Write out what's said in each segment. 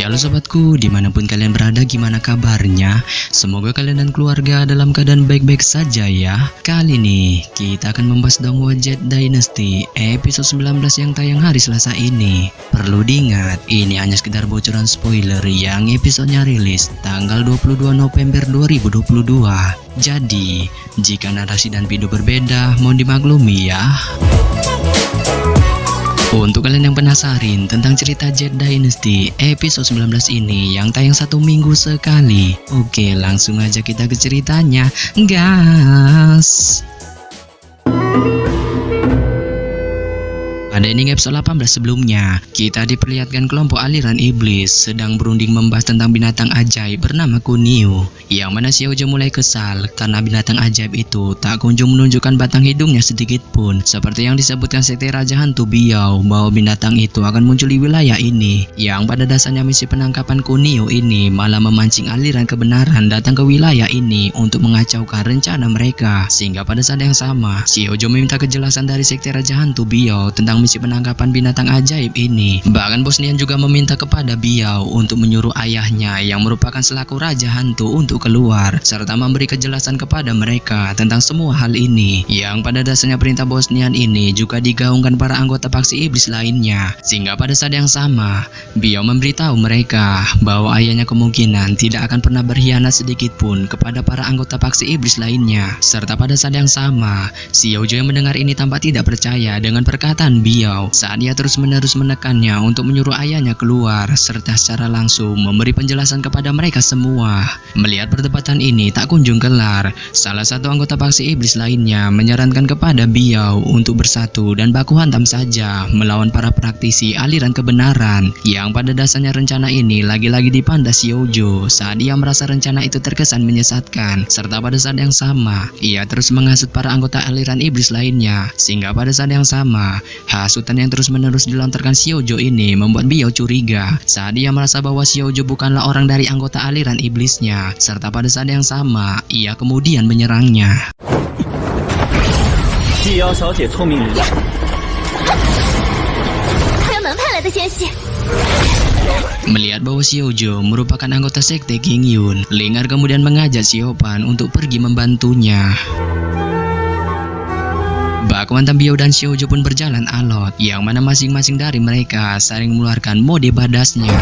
Halo sobatku, dimanapun kalian berada, gimana kabarnya? Semoga kalian dan keluarga dalam keadaan baik-baik saja ya. Kali ini kita akan membahas Donghua Jet Dynasty episode 19 yang tayang hari Selasa ini. Perlu diingat, ini hanya sekedar bocoran spoiler yang episodenya rilis tanggal 22 November 2022. Jadi, jika narasi dan video berbeda, mohon dimaklumi ya. Untuk kalian yang penasaran tentang cerita Jet Dynasty episode 19 ini yang tayang 1 minggu sekali, oke, langsung aja kita ke ceritanya, gas. Pada ending episode 18 sebelumnya, kita diperlihatkan kelompok aliran iblis sedang berunding membahas tentang binatang ajaib bernama Kunio, yang mana Xiaoju mulai kesal karena binatang ajaib itu tak kunjung menunjukkan batang hidungnya sedikit pun, seperti yang disebutkan sekte Raja Hantu Biao bahwa binatang itu akan muncul di wilayah ini, yang pada dasarnya misi penangkapan Kunio ini malah memancing aliran kebenaran datang ke wilayah ini untuk mengacaukan rencana mereka, sehingga pada saat yang sama Xiaoju meminta kejelasan dari sekte Raja Hantu Biao tentang misi penangkapan binatang ajaib ini. Bahkan Bos Nian juga meminta kepada Biao untuk menyuruh ayahnya yang merupakan selaku Raja Hantu untuk keluar, serta memberi kejelasan kepada mereka tentang semua hal ini, yang pada dasarnya perintah Bos Nian ini juga digaungkan para anggota paksi iblis lainnya, sehingga pada saat yang sama Biao memberitahu mereka bahwa ayahnya kemungkinan tidak akan pernah berkhianat sedikit pun kepada para anggota paksi iblis lainnya. Serta pada saat yang sama Xiaoju yang mendengar ini tampak tidak percaya dengan perkataan Biao saat ia terus-menerus menekannya untuk menyuruh ayahnya keluar, serta secara langsung memberi penjelasan kepada mereka semua. Melihat perdebatan ini tak kunjung kelar, salah satu anggota paksi iblis lainnya menyarankan kepada Biao untuk bersatu dan baku hantam saja melawan para praktisi aliran kebenaran, yang pada dasarnya rencana ini lagi-lagi dipandang Xiaoju saat ia merasa rencana itu terkesan menyesatkan, serta pada saat yang sama ia terus menghasut para anggota aliran iblis lainnya, sehingga pada saat yang sama hasutan yang terus-menerus dilontarkan Xiaoju ini membuat Biao curiga saat ia merasa bahwa Xiaoju bukanlah orang dari anggota aliran iblisnya, serta pada saat yang sama ia kemudian menyerangnya. Melihat bahwa Xiaoju merupakan anggota sekte King Yun, Lingar kemudian mengajak Xiaopan untuk pergi membantunya. Baku hantam Biao dan Xiaoju pun berjalan alot, yang mana masing-masing dari mereka saling mengeluarkan mode badasnya.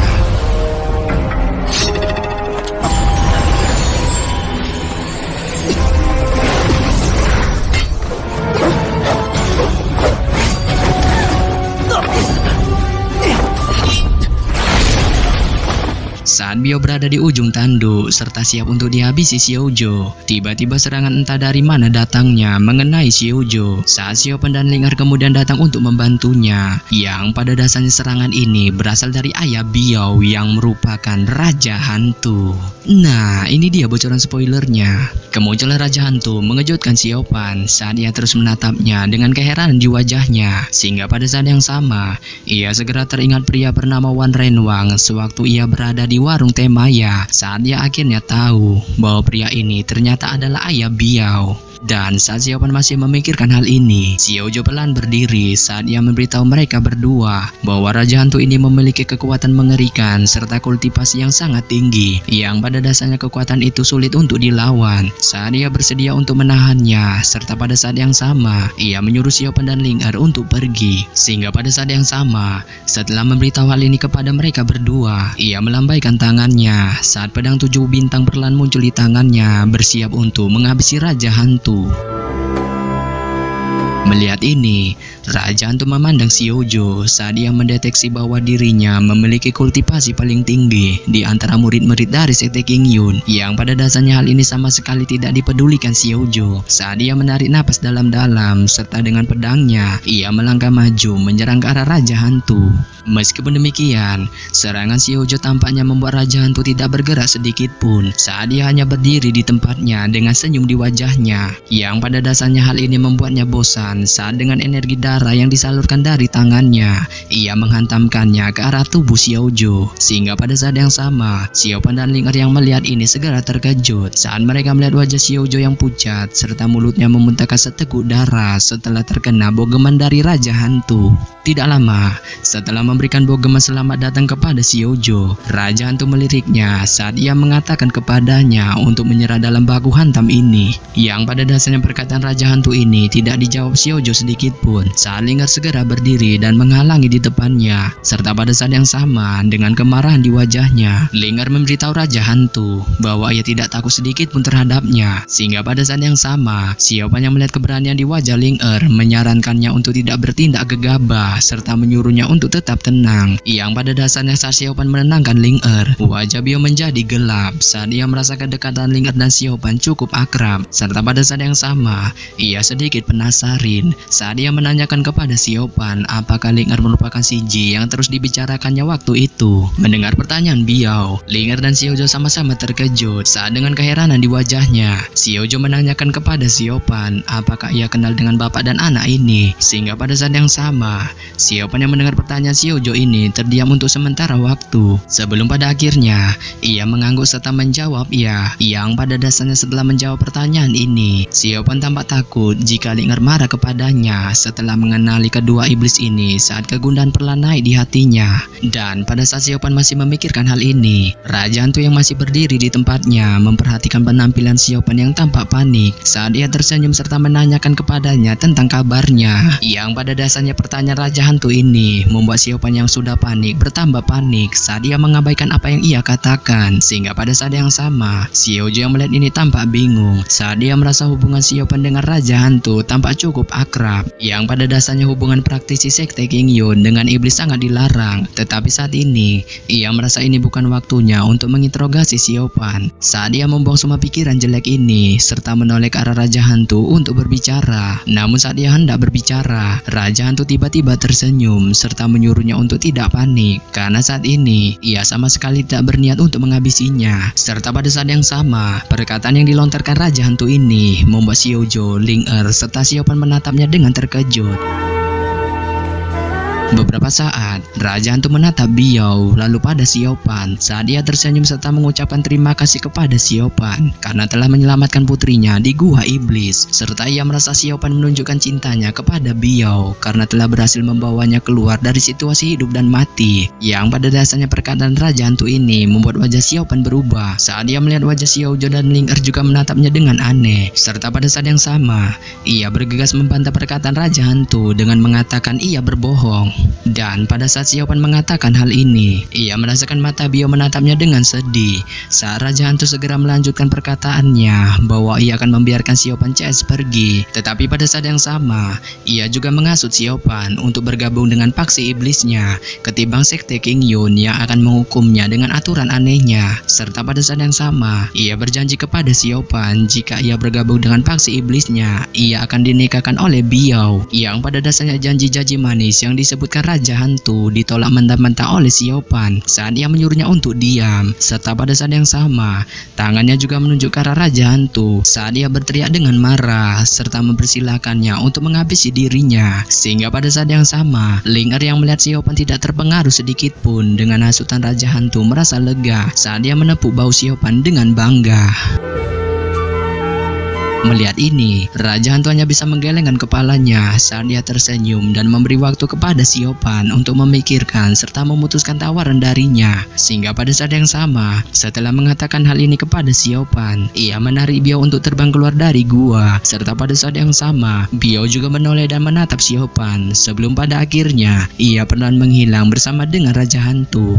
Saat Biao berada di ujung tanduk serta siap untuk dihabisi Xiaoju, tiba-tiba serangan entah dari mana datangnya mengenai Xiaoju saat Xiaopan dan Lingar kemudian datang untuk membantunya, yang pada dasarnya serangan ini berasal dari ayah Biao yang merupakan Raja Hantu. Nah, ini dia bocoran spoilernya. Kemunculan Raja Hantu mengejutkan Xiaopan saat ia terus menatapnya dengan keheranan di wajahnya, sehingga pada saat yang sama ia segera teringat pria bernama Wan Renwang sewaktu ia berada di warung teh Maya saat ia akhirnya tahu bahwa pria ini ternyata adalah ayah Biao. Dan saat Xiaopan masih memikirkan hal ini, Xiaoju pelan berdiri saat ia memberitahu mereka berdua bahwa Raja Hantu ini memiliki kekuatan mengerikan serta kultivasi yang sangat tinggi, yang pada dasarnya kekuatan itu sulit untuk dilawan. Saat ia bersedia untuk menahannya, serta pada saat yang sama ia menyuruh Xiaopan dan Lingar untuk pergi, sehingga pada saat yang sama setelah memberitahu hal ini kepada mereka berdua, ia melambaikan tangannya saat pedang 7 bintang perlahan muncul di tangannya bersiap untuk menghabisi Raja Hantu. Melihat ini, Raja Hantu memandang Xiaoju saat ia mendeteksi bahwa dirinya memiliki kultivasi paling tinggi di antara murid-murid dari sekte King Yun, yang pada dasarnya hal ini sama sekali tidak dipedulikan Xiaoju saat ia menarik napas dalam-dalam serta dengan pedangnya ia melangkah maju menyerang ke arah Raja Hantu. Meskipun demikian, serangan Xiaoju tampaknya membuat Raja Hantu tidak bergerak sedikit pun saat ia hanya berdiri di tempatnya dengan senyum di wajahnya, yang pada dasarnya hal ini membuatnya bosan saat dengan energi darah darah yang disalurkan dari tangannya. Ia menghantamkannya ke arah tubuh Xiaoju. Sehingga pada saat yang sama, Xiaopan dan Ling Er yang melihat ini segera terkejut saat mereka melihat wajah Xiaoju yang pucat serta mulutnya memuntahkan seteguk darah setelah terkena bogeman dari Raja Hantu. Tidak lama setelah memberikan bogeman selamat datang kepada Xiaoju, Raja Hantu meliriknya saat ia mengatakan kepadanya untuk menyerah dalam baku hantam ini. Yang pada dasarnya perkataan Raja Hantu ini tidak dijawab Xiaoju sedikit pun saat Ling Er segera berdiri dan menghalangi di depannya. Serta pada saat yang sama dengan kemarahan di wajahnya, Ling Er memberitahu Raja Hantu bahwa ia tidak takut sedikit pun terhadapnya. Sehingga pada saat yang sama, Xiaopan yang melihat keberanian di wajah Ling Er menyarankannya untuk tidak bertindak gegabah serta menyuruhnya untuk tetap tenang. Yang pada dasarnya saat Xiaopan menenangkan Ling Er, wajah Biao menjadi gelap saat ia merasa kedekatan Ling Er dan Xiaopan cukup akrab. Serta pada saat yang sama, ia sedikit penasaran saat ia menanyakan kepada Xiaopan apakah Ling Er merupakan si Ji yang terus dibicarakannya waktu itu. Mendengar pertanyaan Biao, Ling Er dan Xiaoju sama-sama terkejut saat dengan keheranan di wajahnya. Xiaoju menanyakan kepada Xiaopan apakah ia kenal dengan bapak dan anak ini. Sehingga pada saat yang sama, Xiaopan yang mendengar pertanyaan Xiaoju ini terdiam untuk sementara waktu. Sebelum pada akhirnya, ia mengangguk serta menjawab ya. Yang pada dasarnya setelah menjawab pertanyaan ini, Xiaopan tampak takut jika Ling Er marah kepadanya setelah mengenali kedua iblis ini saat kegundahan perlahan naik di hatinya. Dan pada saat Xiaopan masih memikirkan hal ini, Raja Hantu yang masih berdiri di tempatnya memperhatikan penampilan Xiaopan yang tampak panik saat ia tersenyum serta menanyakan kepadanya tentang kabarnya. Yang pada dasarnya pertanyaan Raja Hantu ini membuat Xiaopan yang sudah panik bertambah panik saat ia mengabaikan apa yang ia katakan. Sehingga pada saat yang sama, Xiaoju yang melihat ini tampak bingung saat dia merasa hubungan Xiaopan dengan Raja Hantu tampak cukup akrab. Yang pada dasarnya hubungan praktisi sekte King Yun dengan iblis sangat dilarang. Tetapi saat ini, ia merasa ini bukan waktunya untuk menginterogasi Xiaopan. Saat dia membuang semua pikiran jelek ini serta menoleh ke arah Raja Hantu untuk berbicara. Namun saat dia hendak berbicara, Raja Hantu tiba-tiba tersenyum serta menyuruhnya untuk tidak panik karena saat ini ia sama sekali tidak berniat untuk menghabisinya. Serta pada saat yang sama, perkataan yang dilontarkan Raja Hantu ini membuat Xiaoju, Ling Er serta Xiaopan menatapnya dengan terkejut. Beberapa saat, Raja Hantu menatap Biao lalu pada Xiaopan saat dia tersenyum serta mengucapkan terima kasih kepada Xiaopan karena telah menyelamatkan putrinya di gua iblis. Serta ia merasa Xiaopan menunjukkan cintanya kepada Biao karena telah berhasil membawanya keluar dari situasi hidup dan mati. Yang pada dasarnya perkataan Raja Hantu ini membuat wajah Xiaopan berubah saat dia melihat wajah Xiaoju dan Ling Er juga menatapnya dengan aneh. Serta pada saat yang sama, ia bergegas membantah perkataan Raja Hantu dengan mengatakan ia berbohong. Dan pada saat Xiaopan mengatakan hal ini, ia merasakan mata Biao menatapnya dengan sedih saat Raja Hantu segera melanjutkan perkataannya bahwa ia akan membiarkan Xiaopan CS pergi. Tetapi pada saat yang sama, ia juga menghasut Xiaopan untuk bergabung dengan paksi iblisnya ketimbang sekte King Yun yang akan menghukumnya dengan aturan anehnya. Serta pada saat yang sama, ia berjanji kepada Xiaopan jika ia bergabung dengan paksi iblisnya, ia akan dinikahkan oleh Biao. Yang pada dasarnya janji-janji manis yang disebutkan Raja Hantu ditolak mentah-mentah oleh Xiaopan saat ia menyuruhnya untuk diam. Serta pada saat yang sama, tangannya juga menunjuk ke arah Raja Hantu saat ia berteriak dengan marah serta mempersilahkannya untuk menghabisi dirinya. Sehingga pada saat yang sama, Ling Er yang melihat Xiaopan tidak terpengaruh sedikit pun dengan hasutan Raja Hantu merasa lega saat dia menepuk bahu Xiaopan dengan bangga. Melihat ini, Raja Hantu hanya bisa menggelengkan kepalanya saat dia tersenyum dan memberi waktu kepada Xiaopan untuk memikirkan serta memutuskan tawaran darinya. Sehingga pada saat yang sama, setelah mengatakan hal ini kepada Xiaopan, ia menarik Biao untuk terbang keluar dari gua. Serta pada saat yang sama, Biao juga menoleh dan menatap Xiaopan sebelum pada akhirnya ia perlahan menghilang bersama dengan Raja Hantu.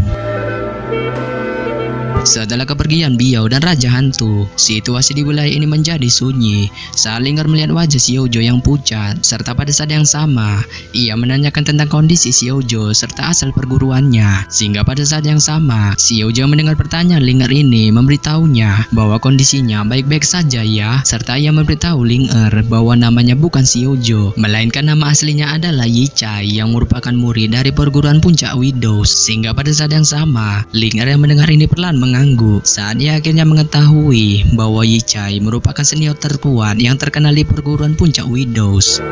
Setelah kepergian Biao dan Raja Hantu, situasi di wilayah ini menjadi sunyi saat Ling Er melihat wajah Xiaoju yang pucat. Serta pada saat yang sama, ia menanyakan tentang kondisi Xiaoju serta asal perguruannya. Sehingga pada saat yang sama, Xiaoju mendengar pertanyaan Ling Er ini memberitahunya bahwa kondisinya baik-baik saja ya. Serta ia memberitahu Ling Er bahwa namanya bukan Xiaoju, melainkan nama aslinya adalah Yi Chai yang merupakan murid dari perguruan Puncak Widows. Sehingga pada saat yang sama, Ling Er yang mendengar ini perlahan mengangguk saat ia akhirnya mengetahui bahwa Yi Chai merupakan senior terkuat yang terkenal di perguruan Puncak Widows.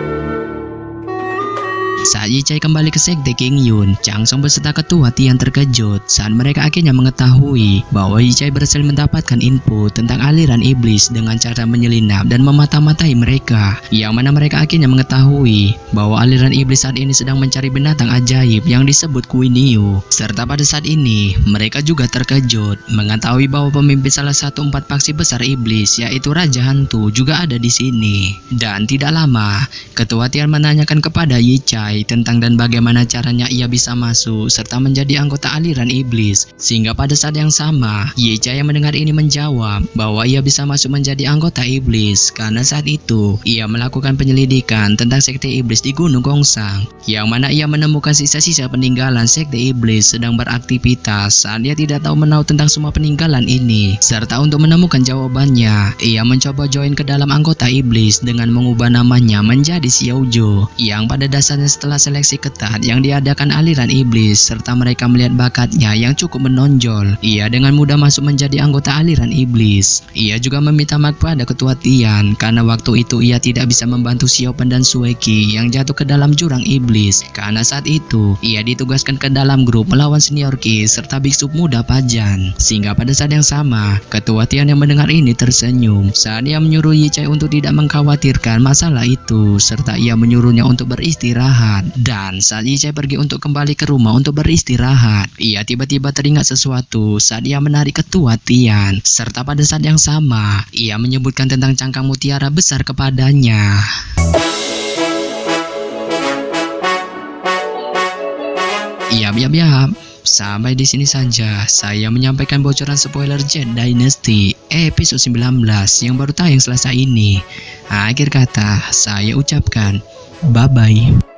Saat Ye Chai kembali ke sekte King Yun, Chang Song beserta ketua Tian terkejut saat mereka akhirnya mengetahui bahwa Ye Chai berhasil mendapatkan info tentang aliran iblis dengan cara menyelinap dan memata-matai mereka, yang mana mereka akhirnya mengetahui bahwa aliran iblis saat ini sedang mencari binatang ajaib yang disebut Kuiniu. Serta pada saat ini mereka juga terkejut mengetahui bahwa pemimpin salah satu 4 faksi besar iblis, yaitu Raja Hantu, juga ada di sini. Dan tidak lama, ketua Tian menanyakan kepada Ye Chai tentang dan bagaimana caranya ia bisa masuk serta menjadi anggota aliran iblis. Sehingga pada saat yang sama, Ye Chai yang mendengar ini menjawab bahwa ia bisa masuk menjadi anggota iblis karena saat itu ia melakukan penyelidikan tentang sekte iblis di Gunung Gongsang, yang mana ia menemukan sisa-sisa peninggalan sekte iblis sedang beraktivitas saat ia tidak tahu menahu tentang semua peninggalan ini. Serta untuk menemukan jawabannya, ia mencoba join ke dalam anggota iblis dengan mengubah namanya menjadi Xiaoju, yang pada dasarnya setelah seleksi ketat yang diadakan aliran iblis serta mereka melihat bakatnya yang cukup menonjol, ia dengan mudah masuk menjadi anggota aliran iblis. Ia juga meminta maaf pada ketua Tian karena waktu itu ia tidak bisa membantu Xiaopan dan Sueki yang jatuh ke dalam jurang iblis, karena saat itu ia ditugaskan ke dalam grup melawan senior Qi serta biksu muda Pajan. Sehingga pada saat yang sama, ketua Tian yang mendengar ini tersenyum saat ia menyuruh Ye Chai untuk tidak mengkhawatirkan masalah itu serta ia menyuruhnya untuk beristirahat. Dan saat Ye Chai pergi untuk kembali ke rumah untuk beristirahat, ia tiba-tiba teringat sesuatu saat ia menarik ketua Tian, serta pada saat yang sama ia menyebutkan tentang cangkang mutiara besar kepadanya. Yap. Sampai di sini saja saya menyampaikan bocoran spoiler Jet Dynasty episode 19 yang baru tayang Selasa ini. Akhir kata saya ucapkan bye-bye.